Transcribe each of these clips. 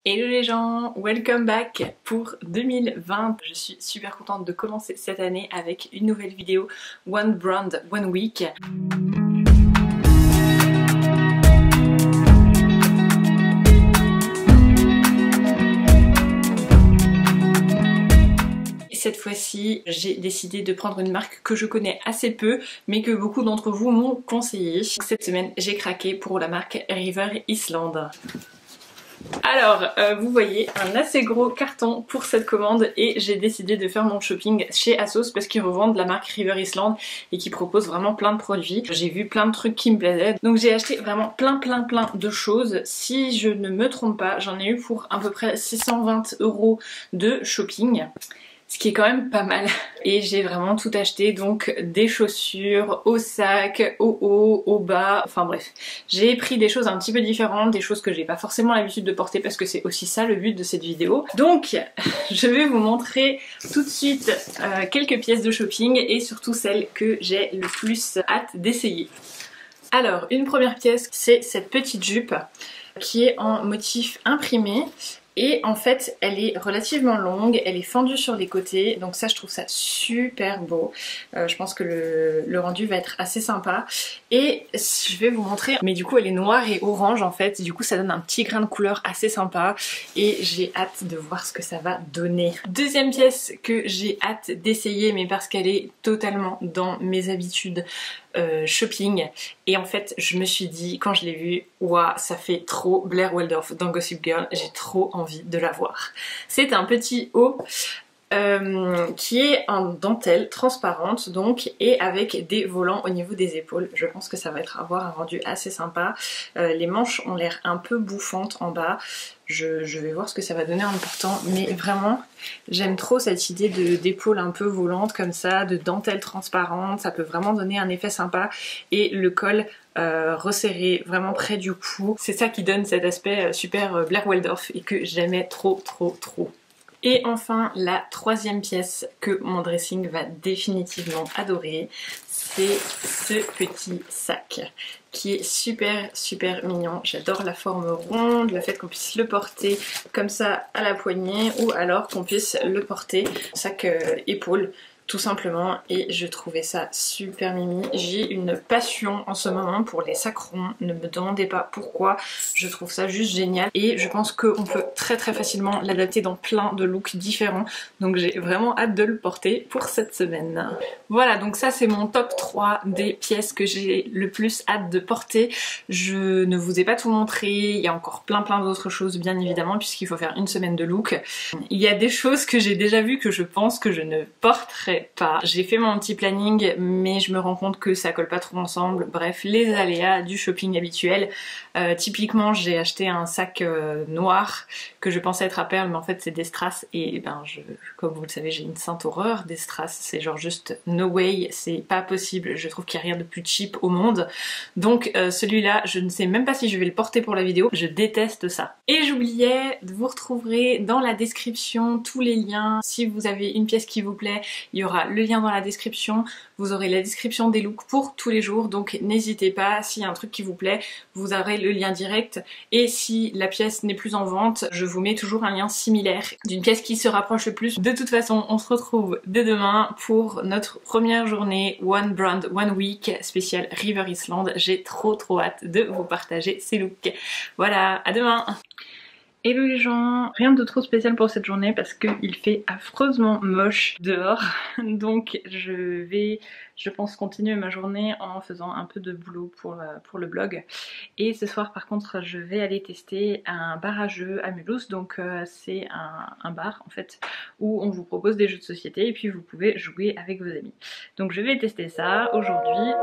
Hello les gens, welcome back pour 2020. Je suis super contente de commencer cette année avec une nouvelle vidéo One Brand, One Week. Cette fois-ci, j'ai décidé de prendre une marque que je connais assez peu, mais que beaucoup d'entre vous m'ont conseillé. Cette semaine, j'ai craqué pour la marque River Island. Alors, vous voyez un assez gros carton pour cette commande et j'ai décidé de faire mon shopping chez ASOS parce qu'ils revendent la marque River Island et qui propose vraiment plein de produits. J'ai vu plein de trucs qui me plaisaient, donc j'ai acheté vraiment plein de choses. Si je ne me trompe pas, j'en ai eu pour à peu près 620 € de shopping. Ce qui est quand même pas mal. Et j'ai vraiment tout acheté, donc des chaussures, au sac, au haut, au bas, enfin bref. J'ai pris des choses un petit peu différentes, des choses que j'ai pas forcément l'habitude de porter parce que c'est aussi ça le but de cette vidéo. Donc je vais vous montrer tout de suite quelques pièces de shopping et surtout celles que j'ai le plus hâte d'essayer. Alors une première pièce, c'est cette petite jupe qui est en motif imprimé. Et en fait elle est relativement longue, elle est fendue sur les côtés, donc ça je trouve ça super beau. Je pense que le rendu va être assez sympa. Et je vais vous montrer, mais du coup elle est noire et orange en fait, du coup ça donne un petit grain de couleur assez sympa. Et j'ai hâte de voir ce que ça va donner. Deuxième pièce que j'ai hâte d'essayer, mais parce qu'elle est totalement dans mes habitudes shopping, et en fait je me suis dit quand je l'ai vue, waouh, ça fait trop Blair Waldorf dans Gossip Girl, j'ai trop envie de la voir. C'est un petit haut qui est en dentelle transparente donc, et avec des volants au niveau des épaules. Je pense que ça va avoir un rendu assez sympa. Les manches ont l'air un peu bouffantes en bas. Je vais voir ce que ça va donner en le portant, mais vraiment j'aime trop cette idée d'épaule un peu volante comme ça, de dentelle transparente, ça peut vraiment donner un effet sympa. Et le col resserré vraiment près du cou, c'est ça qui donne cet aspect super Blair Waldorf et que j'aimais trop. Et enfin la troisième pièce que mon dressing va définitivement adorer, c'est ce petit sac qui est super mignon. J'adore la forme ronde, le fait qu'on puisse le porter comme ça à la poignée ou alors qu'on puisse le porter sac épaule tout simplement, et je trouvais ça super mimi. J'ai une passion en ce moment pour les sacs ronds, ne me demandez pas pourquoi, je trouve ça juste génial et je pense qu'on peut très facilement l'adapter dans plein de looks différents, donc j'ai vraiment hâte de le porter pour cette semaine. Voilà, donc ça c'est mon top 3 des pièces que j'ai le plus hâte de porter. Je ne vous ai pas tout montré, il y a encore plein d'autres choses bien évidemment puisqu'il faut faire une semaine de look. Il y a des choses que j'ai déjà vues que je pense que je ne porterai pas. J'ai fait mon petit planning mais je me rends compte que ça colle pas trop ensemble. Bref, les aléas du shopping habituel. Typiquement j'ai acheté un sac noir que je pensais être à perles mais en fait c'est des strass et ben comme vous le savez j'ai une sainte horreur des strass, c'est genre juste no way, c'est pas possible, je trouve qu'il n'y a rien de plus cheap au monde. Donc celui-là je ne sais même pas si je vais le porter pour la vidéo, je déteste ça. Et j'oubliais, vous retrouverez dans la description tous les liens. Si vous avez une pièce qui vous plaît, il y aura le lien dans la description, vous aurez la description des looks pour tous les jours, donc n'hésitez pas, s'il y a un truc qui vous plaît, vous aurez le lien direct. Et si la pièce n'est plus en vente, je vous mets toujours un lien similaire d'une pièce qui se rapproche le plus. De toute façon, on se retrouve dès demain pour notre première journée One Brand, One Week spécial River Island. J'ai trop hâte de vous partager ces looks. Voilà, à demain! Hello les gens, rien de trop spécial pour cette journée parce qu'il fait affreusement moche dehors, donc je pense continuer ma journée en faisant un peu de boulot pour le blog. Et ce soir par contre je vais aller tester un bar à jeux à Mulhouse, donc c'est un bar en fait où on vous propose des jeux de société et puis vous pouvez jouer avec vos amis. Donc je vais tester ça aujourd'hui.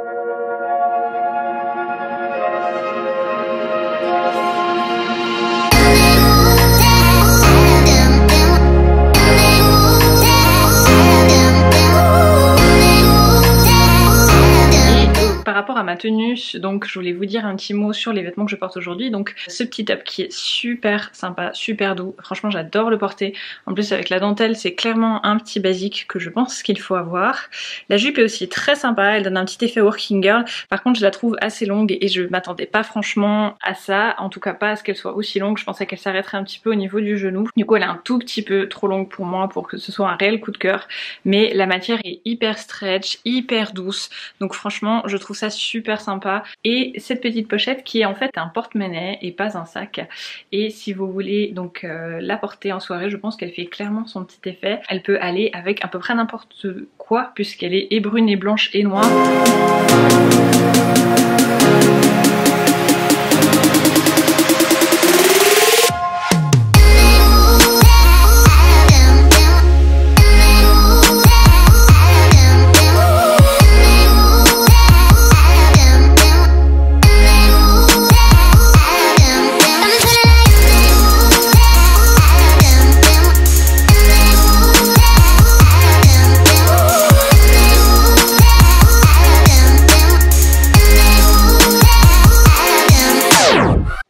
Par rapport à ma tenue, donc je voulais vous dire un petit mot sur les vêtements que je porte aujourd'hui. Donc ce petit top qui est super sympa, super doux, franchement j'adore le porter. En plus avec la dentelle c'est clairement un petit basique que je pense qu'il faut avoir. La jupe est aussi très sympa, elle donne un petit effet working girl. Par contre je la trouve assez longue et je m'attendais pas franchement à ça, en tout cas pas à ce qu'elle soit aussi longue. Je pensais qu'elle s'arrêterait un petit peu au niveau du genou. Du coup elle est un tout petit peu trop longue pour moi pour que ce soit un réel coup de cœur, mais la matière est hyper stretch, hyper douce, donc franchement je trouve ça super sympa. Et cette petite pochette qui est en fait un porte-monnaie et pas un sac, et si vous voulez donc la porter en soirée, je pense qu'elle fait clairement son petit effet. Elle peut aller avec à peu près n'importe quoi puisqu'elle est et brune et blanche et noire.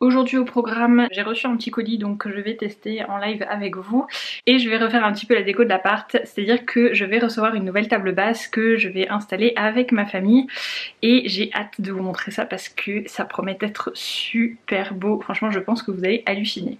Aujourd'hui au programme, j'ai reçu un petit colis donc que je vais tester en live avec vous et je vais refaire un petit peu la déco de l'appart, c'est-à-dire que je vais recevoir une nouvelle table basse que je vais installer avec ma famille et j'ai hâte de vous montrer ça parce que ça promet d'être super beau. Franchement je pense que vous allez halluciner.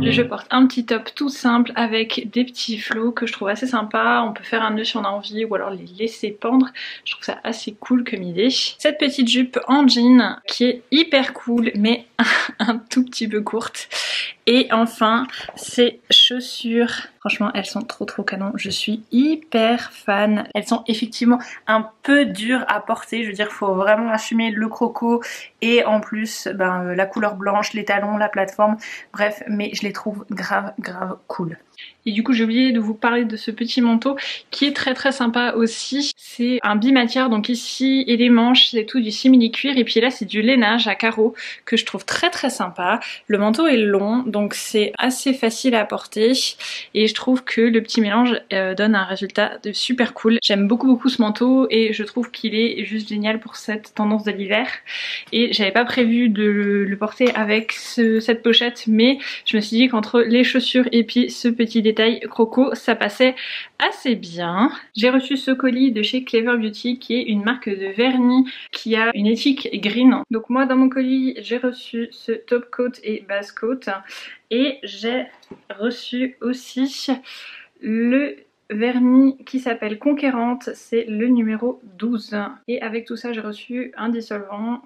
Je porte un petit top tout simple avec des petits flots que je trouve assez sympa. On peut faire un nœud si on a envie ou alors les laisser pendre. Je trouve ça assez cool comme idée. Cette petite jupe en jean qui est hyper cool mais un tout petit peu courte. Et enfin ces chaussures, franchement elles sont trop canon, je suis hyper fan. Elles sont effectivement un peu dures à porter, je veux dire faut vraiment assumer le croco et en plus la couleur blanche, les talons, la plateforme, bref, mais je les trouve grave cool. Et du coup j'ai oublié de vous parler de ce petit manteau qui est très sympa aussi. C'est un bimatière, donc ici et les manches c'est tout du simili cuir et puis là c'est du lainage à carreaux que je trouve très sympa. Le manteau est long donc c'est assez facile à porter et je trouve que le petit mélange donne un résultat de super cool. J'aime beaucoup ce manteau et je trouve qu'il est juste génial pour cette tendance de l'hiver et j'avais pas prévu de le porter avec cette pochette, mais je me suis dit qu'entre les chaussures et puis ce petit détail croco ça passait assez bien. J'ai reçu ce colis de chez Clever Beauty qui est une marque de vernis qui a une éthique green. Donc moi dans mon colis j'ai reçu ce top coat et base coat et j'ai reçu aussi le vernis qui s'appelle Conquérante, c'est le numéro 12 et avec tout ça j'ai reçu un dissolvant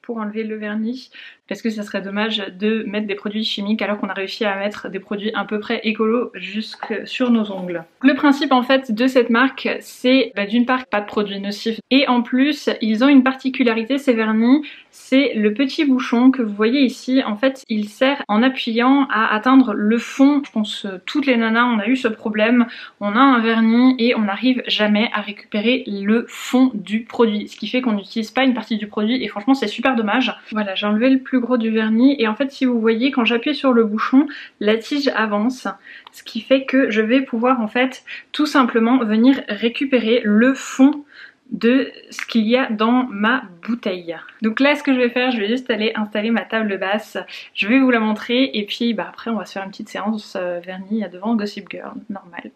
pour enlever le vernis parce que ça serait dommage de mettre des produits chimiques alors qu'on a réussi à mettre des produits à peu près écolo jusque sur nos ongles. Le principe en fait de cette marque c'est d'une part pas de produits nocifs et en plus ils ont une particularité ces vernis, c'est le petit bouchon que vous voyez ici. En fait il sert en appuyant à atteindre le fond. Je pense toutes les nanas on a eu ce problème, on a un vernis et on n'arrive jamais à récupérer le fond du produit, ce qui fait qu'on n'utilise pas une partie du produit et franchement c'est super dommage. Voilà, j'ai enlevé le plus gros du vernis et en fait si vous voyez quand j'appuie sur le bouchon la tige avance, ce qui fait que je vais pouvoir en fait tout simplement venir récupérer le fond de ce qu'il y a dans ma bouteille. Donc là ce que je vais faire, je vais juste aller installer ma table basse, je vais vous la montrer et puis après on va se faire une petite séance vernis devant Gossip Girl, normal.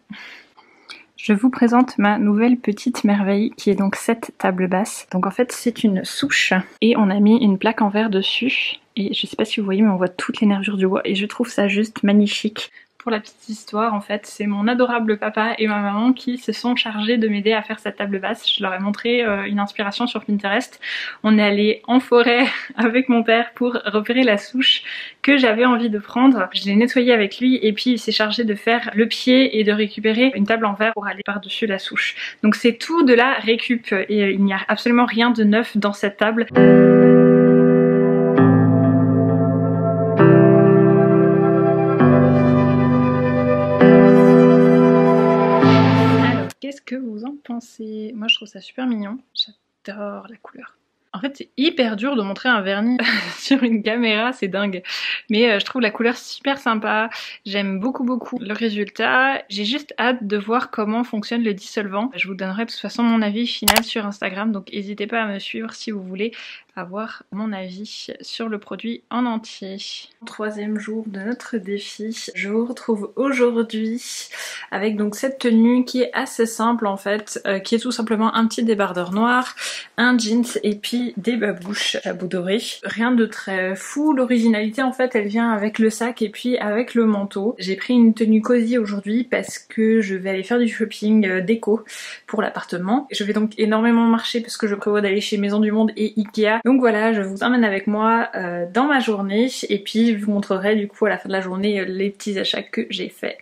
Je vous présente ma nouvelle petite merveille qui est donc cette table basse. Donc en fait c'est une souche et on a mis une plaque en verre dessus et je sais pas si vous voyez mais on voit toute les nervures du bois et je trouve ça juste magnifique. Pour la petite histoire, en fait, c'est mon adorable papa et ma maman qui se sont chargés de m'aider à faire cette table basse. Je leur ai montré une inspiration sur Pinterest. On est allé en forêt avec mon père pour repérer la souche que j'avais envie de prendre. Je l'ai nettoyée avec lui et puis il s'est chargé de faire le pied et de récupérer une table en verre pour aller par-dessus la souche. Donc c'est tout de la récup et il n'y a absolument rien de neuf dans cette table. Qu'est-ce que vous en pensez ? franchement moi je trouve ça super mignon. J'adore la couleur. En fait c'est hyper dur de montrer un vernis sur une caméra, c'est dingue. Mais je trouve la couleur super sympa, j'aime beaucoup le résultat. J'ai juste hâte de voir comment fonctionne le dissolvant. Je vous donnerai de toute façon mon avis final sur Instagram, donc n'hésitez pas à me suivre si vous voulez avoir mon avis sur le produit en entier. Troisième jour de notre défi, je vous retrouve aujourd'hui avec donc cette tenue qui est assez simple en fait, qui est tout simplement un petit débardeur noir, un jeans et puis des babouches à bout doré. Rien de très fou, l'originalité en fait elle vient avec le sac et puis avec le manteau. J'ai pris une tenue cosy aujourd'hui parce que je vais aller faire du shopping déco pour l'appartement. Je vais donc énormément marcher parce que je prévois d'aller chez Maison du Monde et Ikea. Donc voilà, je vous emmène avec moi dans ma journée et puis je vous montrerai du coup à la fin de la journée les petits achats que j'ai faits.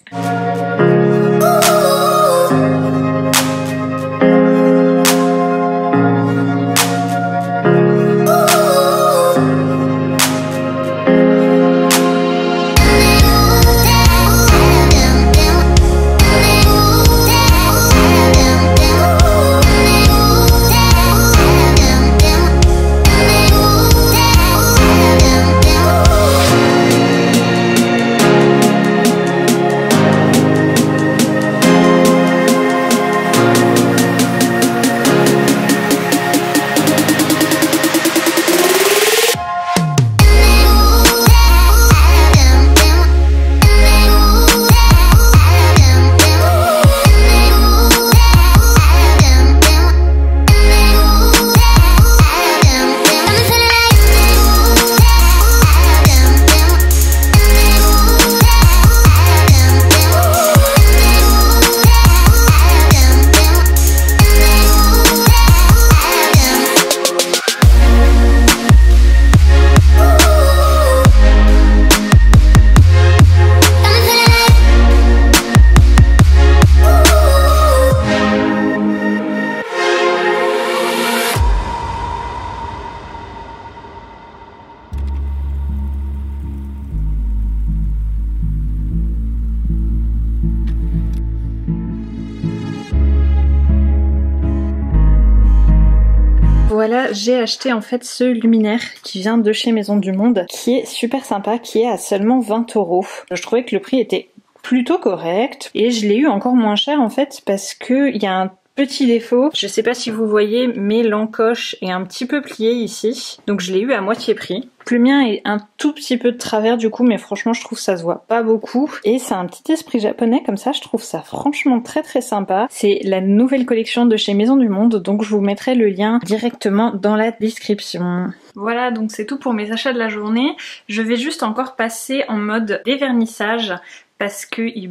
Voilà, j'ai acheté en fait ce luminaire qui vient de chez Maison du Monde, qui est super sympa, qui est à seulement 20 €. Je trouvais que le prix était plutôt correct et je l'ai eu encore moins cher en fait parce que il y a un petit défaut, je sais pas si vous voyez mais l'encoche est un petit peu pliée ici, donc je l'ai eu à moitié prix. Le mien est un tout petit peu de travers du coup, mais franchement je trouve ça se voit pas beaucoup et c'est un petit esprit japonais comme ça, je trouve ça franchement très sympa. C'est la nouvelle collection de chez Maison du Monde, donc je vous mettrai le lien directement dans la description. Voilà, donc c'est tout pour mes achats de la journée. Je vais juste encore passer en mode dévernissage parce que il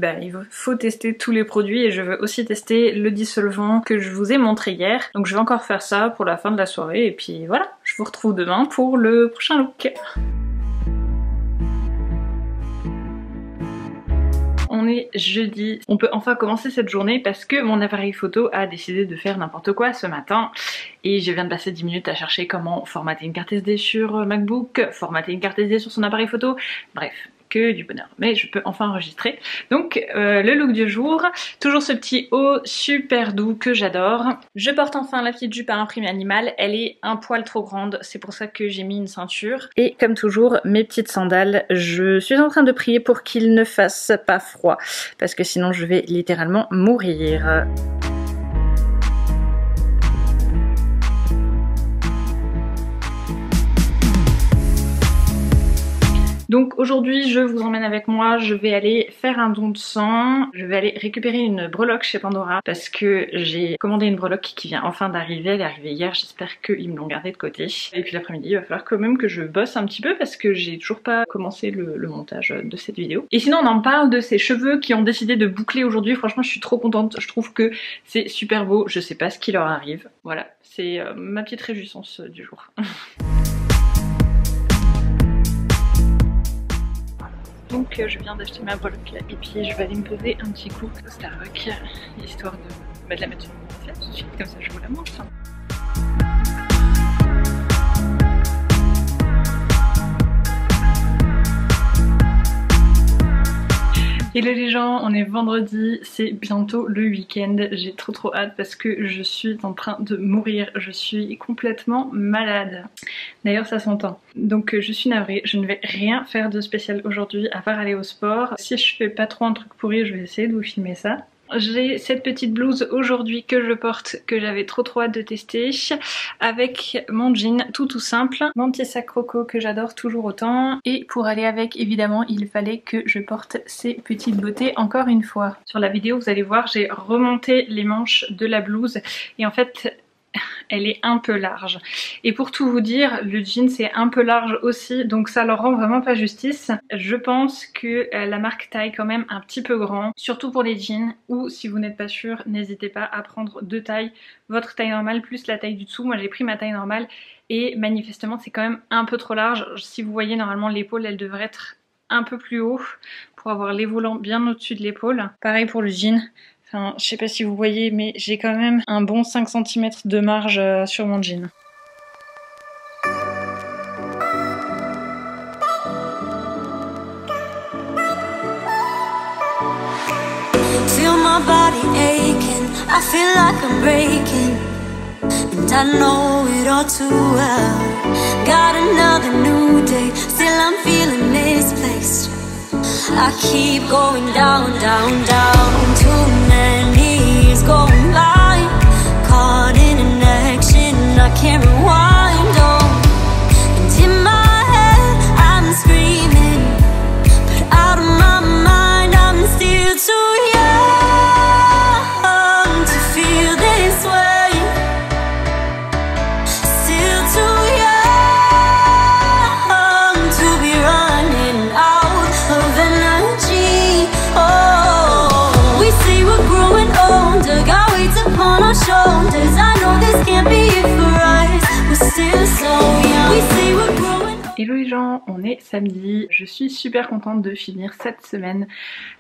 faut tester tous les produits et je veux aussi tester le dissolvant que je vous ai montré hier. Donc je vais encore faire ça pour la fin de la soirée et puis voilà, je vous retrouve demain pour le prochain look. On est jeudi, on peut enfin commencer cette journée parce que mon appareil photo a décidé de faire n'importe quoi ce matin et je viens de passer 10 minutes à chercher comment formater une carte SD sur MacBook, formater une carte SD sur son appareil photo, bref. Que du bonheur, mais je peux enfin enregistrer. Donc le look du jour, toujours ce petit haut super doux que j'adore. Je porte enfin la petite jupe à imprimer animal, elle est un poil trop grande, c'est pour ça que j'ai mis une ceinture. Et comme toujours, mes petites sandales, je suis en train de prier pour qu'il ne fasse pas froid, parce que sinon je vais littéralement mourir. Donc aujourd'hui je vous emmène avec moi, je vais aller faire un don de sang, je vais aller récupérer une breloque chez Pandora parce que j'ai commandé une breloque qui vient enfin d'arriver, elle est arrivée hier, j'espère qu'ils me l'ont gardée de côté. Et puis l'après-midi il va falloir quand même que je bosse un petit peu parce que j'ai toujours pas commencé le montage de cette vidéo. Et sinon on en parle de ces cheveux qui ont décidé de boucler aujourd'hui, franchement je suis trop contente, je trouve que c'est super beau, je sais pas ce qui leur arrive. Voilà, c'est ma petite réjouissance du jour. Donc je viens d'acheter ma breloque et puis je vais aller me poser un petit coup au Starbucks histoire de la mettre sur mon bracelet tout de suite, comme ça je vous la montre. Hello les gens, on est vendredi, c'est bientôt le week-end. J'ai trop hâte parce que je suis en train de mourir, je suis complètement malade. D'ailleurs ça s'entend. Donc je suis navrée, je ne vais rien faire de spécial aujourd'hui à part aller au sport. Si je fais pas trop un truc pourri, je vais essayer de vous filmer ça. J'ai cette petite blouse aujourd'hui que je porte, que j'avais trop hâte de tester, avec mon jean tout simple, mon petit sac croco que j'adore toujours autant, et pour aller avec évidemment il fallait que je porte ces petites bottées encore une fois. Sur la vidéo vous allez voir j'ai remonté les manches de la blouse et en fait elle est un peu large. Et pour tout vous dire, le jean c'est un peu large aussi, donc ça leur rend vraiment pas justice. Je pense que la marque taille quand même un petit peu grand, surtout pour les jeans, ou si vous n'êtes pas sûr, n'hésitez pas à prendre deux tailles, votre taille normale plus la taille du dessous. Moi j'ai pris ma taille normale et manifestement c'est quand même un peu trop large. Si vous voyez normalement l'épaule elle devrait être un peu plus haut pour avoir les volants bien au-dessus de l'épaule. Pareil pour le jean. Enfin, je sais pas si vous voyez, mais j'ai quand même un bon 5 cm de marge sur mon jean. Feel my body aching, I feel like I'm breaking, and I know it all too well. Got another new day, still I'm feeling misplaced. I keep going down, down, down. Too many years going by, caught in an action I can't rewind on. And in my head I'm screaming, but out of my mind I'm still too young to feel this way. Still too young to be running out of energy. Oh, we say we're growing older, got weights upon our shoulders. I know this can't be it for us, we're still so young. We say we're growing. Hello les gens, on est samedi, je suis super contente de finir cette semaine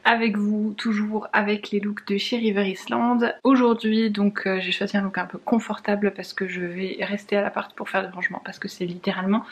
avec vous, toujours avec les looks de chez River Island. Aujourd'hui donc j'ai choisi un look un peu confortable parce que je vais rester à l'appart pour faire du rangement parce que c'est littéralement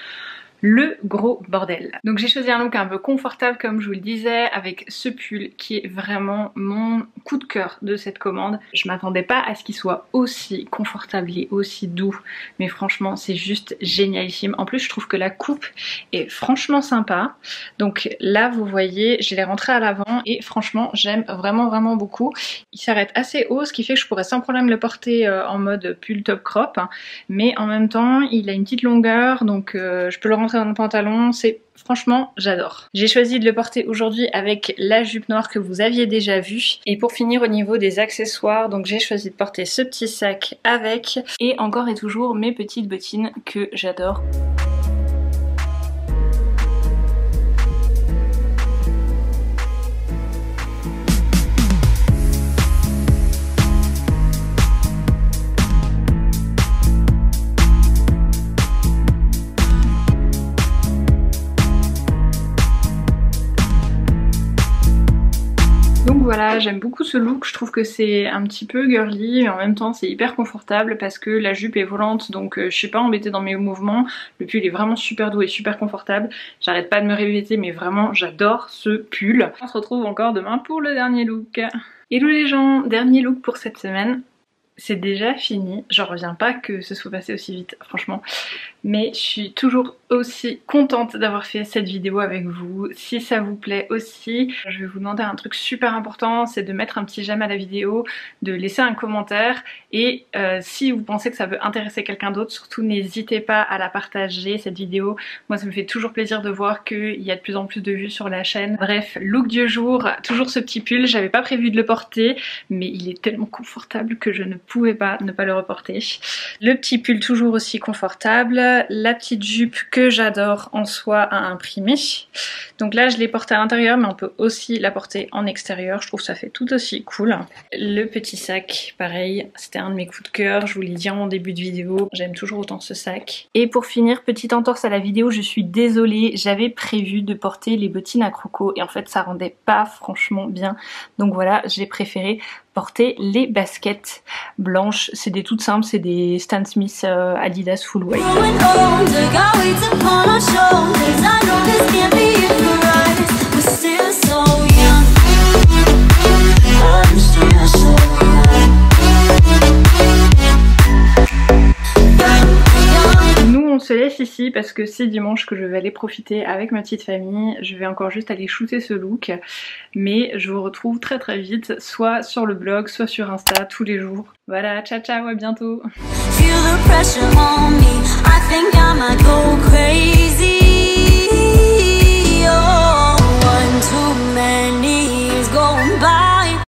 le gros bordel. Donc j'ai choisi un look un peu confortable comme je vous le disais, avec ce pull qui est vraiment mon coup de cœur de cette commande. Je m'attendais pas à ce qu'il soit aussi confortable et aussi doux, mais franchement c'est juste génialissime. En plus je trouve que la coupe est franchement sympa. Donc là vous voyez je l'ai rentré à l'avant et franchement j'aime vraiment beaucoup. Il s'arrête assez haut, ce qui fait que je pourrais sans problème le porter en mode pull top crop, hein. Mais en même temps il a une petite longueur, donc je peux le rentrer dans le pantalon, c'est franchement j'adore. J'ai choisi de le porter aujourd'hui avec la jupe noire que vous aviez déjà vue. Et pour finir au niveau des accessoires, donc j'ai choisi de porter ce petit sac avec, et encore et toujours mes petites bottines que j'adore. Donc voilà, j'aime beaucoup ce look, je trouve que c'est un petit peu girly mais en même temps c'est hyper confortable parce que la jupe est volante, donc je suis pas embêtée dans mes mouvements. Le pull est vraiment super doux et super confortable, j'arrête pas de me répéter mais vraiment j'adore ce pull. On se retrouve encore demain pour le dernier look. Hello les gens, dernier look pour cette semaine. C'est déjà fini, j'en reviens pas que ce soit passé aussi vite franchement, mais je suis toujours aussi contente d'avoir fait cette vidéo avec vous. Si ça vous plaît aussi, je vais vous demander un truc super important, c'est de mettre un petit j'aime à la vidéo, de laisser un commentaire, et si vous pensez que ça peut intéresser quelqu'un d'autre, surtout n'hésitez pas à la partager cette vidéo. Moi ça me fait toujours plaisir de voir qu'il y a de plus en plus de vues sur la chaîne. Bref, look du jour, toujours ce petit pull, j'avais pas prévu de le porter mais il est tellement confortable que je ne pouvais pas ne pas le reporter. Le petit pull toujours aussi confortable, la petite jupe que j'adore en soie à imprimer. Donc là je l'ai portée à l'intérieur mais on peut aussi la porter en extérieur, je trouve que ça fait tout aussi cool. Le petit sac, pareil, c'était un de mes coups de cœur, je vous l'ai dit en début de vidéo, j'aime toujours autant ce sac. Et pour finir, petite entorse à la vidéo, je suis désolée, j'avais prévu de porter les bottines à croco et en fait ça rendait pas franchement bien. Donc voilà, j'ai préféré porter les baskets blanches, c'est des toutes simples, c'est des Stan Smith Adidas full white. ici parce que c'est dimanche que je vais aller profiter avec ma petite famille. Je vais encore juste aller shooter ce look, mais je vous retrouve très très vite, soit sur le blog, soit sur Insta tous les jours. Voilà, ciao ciao, à bientôt. One too many is going by.